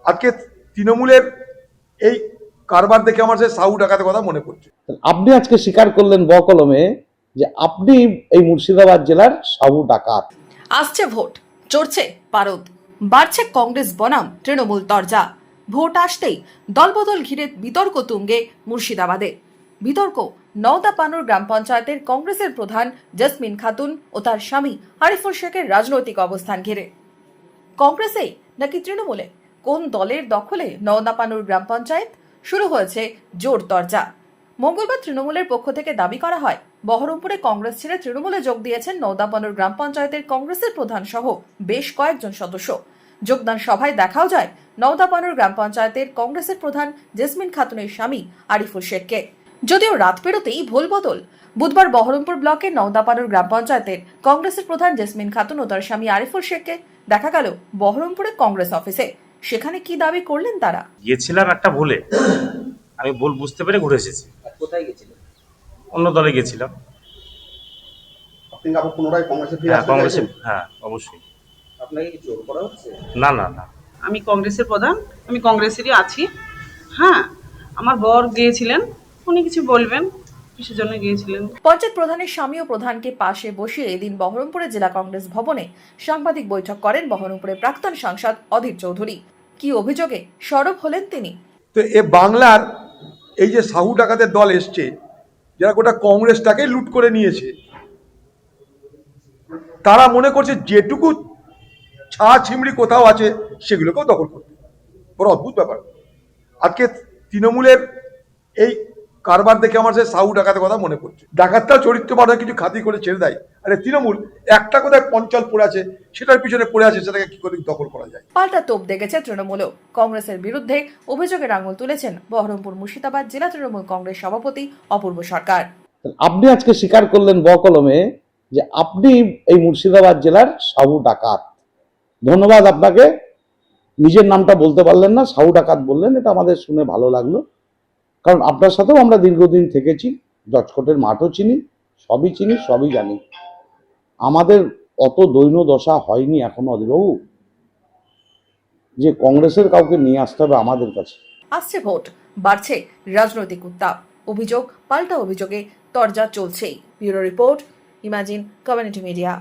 আজকে তৃণমূলের এই কারবার দেখে আমার সেই সাহু ডাকাতের কথা মনে পড়ছে। আপনি আজকে স্বীকার করলেন বকলমে যে আপনি এই মুর্শিদাবাদ জেলার সাহু ডাকাত। আসছে ভোট, চড়ছে পারদ, বাড়ছে কংগ্রেস বনাম তৃণমূল তরজা। ভোট আসতেই দলবদল ঘিরে বিতর্ক তুঙ্গে মুর্শিদাবাদে। বিতর্ক নওদাপানুর গ্রাম পঞ্চায়েতের কংগ্রেসের প্রধান জেসমিন খাতুন ও তার স্বামী আরিফুল শেখের রাজনৈতিক অবস্থান ঘিরে। কংগ্রেসে নাকি তৃণমূলে, কোন দলের দখলে নওদাপানুর গ্রাম পঞ্চায়েত? শুরু হয়েছে জোর তরজা। মঙ্গলবার তৃণমূলের পক্ষ থেকে দাবি করা হয়, বহরমপুরে কংগ্রেস ছেড়ে তৃণমূলে যোগ দিয়েছেন নওদাপানুর গ্রাম পঞ্চায়েতের কংগ্রেসের প্রধান সহ বেশ কয়েকজন সদস্য। যোগদান সভায় দেখাও যায় নওদাপানুর গ্রাম পঞ্চায়েতের কংগ্রেসের প্রধান জেসমিন খাতুনের স্বামী আরিফুল শেখকে। যদিও রাত পেরোতেই ভুল বদল। বুধবার বহরমপুর ব্লকের নওদাপানুর গ্রাম পঞ্চায়েতের কংগ্রেসের প্রধান জেসমিন খাতুন ও তার স্বামী আরিফুল শেখকে দেখা গেল বহরমপুরে কংগ্রেস অফিসে। সেখানে কি দাবি করলেন তারা? গিয়েছিলাম একটা ভুলে, আমি ভুল বুঝতে পেরে ঘুরে এসেছি। কোথায় গেছিলেন? অন্য দলে গেছিলাম। আপনি আবার পুনরায় কংগ্রেসে ফিরে হ্যাঁ, আসতে কংগ্রেসে, চাইছেন? হ্যাঁ অবশ্যই। আপনাকে কি জোর করা হচ্ছে? না না না, আমি কংগ্রেসের প্রধান, আমি কংগ্রেসেরই আছি। হ্যাঁ, আমার বর গিয়েছিলেন, উনি কিছু বলবেন কিসের জন্য গিয়েছিলেন। পঞ্চায়েত প্রধানের স্বামী ও প্রধানকে পাশে বসিয়ে এদিন বহরমপুরে জেলা কংগ্রেস ভবনে সাংবাদিক বৈঠক করেন বহরমপুরের প্রাক্তন সাংসদ অধীর চৌধুরী। কি অভিযোগে সরব হলেন তিনি? তো এ বাংলার এই যে সাহু ডাকাতের দল এসছে, যারা গোটা কংগ্রেসটাকে লুট করে নিয়েছে, তারা মনে করছে যেটুকু ছা ছিমড়ি কোথাও আছে সেগুলোকেও দখল করতে। বড় অদ্ভুত ব্যাপার। আজকে তৃণমূলের এই কারবার দেখে আমার সেই সাহু ডাকাতের কথা মনে পড়ছে। ডাকাতটা চরিত্রবান হয়ে কিছু খাতি করে ছেড়ে দেয়, আরে তৃণমূল একটা কোথায় পঞ্চাল পড়ে আছে, সেটার পিছনে পড়ে আছে, সেটাকে কি করে দখল করা যায়। পাল্টা তোপ দেখেছে তৃণমূলও। কংগ্রেসের বিরুদ্ধে অভিযোগের আঙুল তুলেছেন বহরমপুর মুর্শিদাবাদ জেলা তৃণমূল কংগ্রেস সভাপতি অপূর্ব সরকার। আপনি আজকে স্বীকার করলেন বকলমে যে আপনি এই মুর্শিদাবাদ জেলার সাহু ডাকাত। ধন্যবাদ আপনাকে। নিজের নামটা বলতে পারলেন না, সাহু ডাকাত বললেন, এটা আমাদের শুনে ভালো লাগলো। কারণ আপনার সাথেও আমরা দীর্ঘদিন থেকেছি, জজকোটের মাঠও চিনি, সবই চিনি, সবই জানি। আমাদের অত দৈন্য দশা হয়নি এখনো অধীরবাবু যে কংগ্রেসের কাউকে নিয়ে আসতে হবে আমাদের কাছে। আসছে ভোট, বাড়ছে রাজনৈতিক উত্তাপ, অভিযোগ পাল্টা অভিযোগে তরজা চলছেই। Bureau report, imagine community media.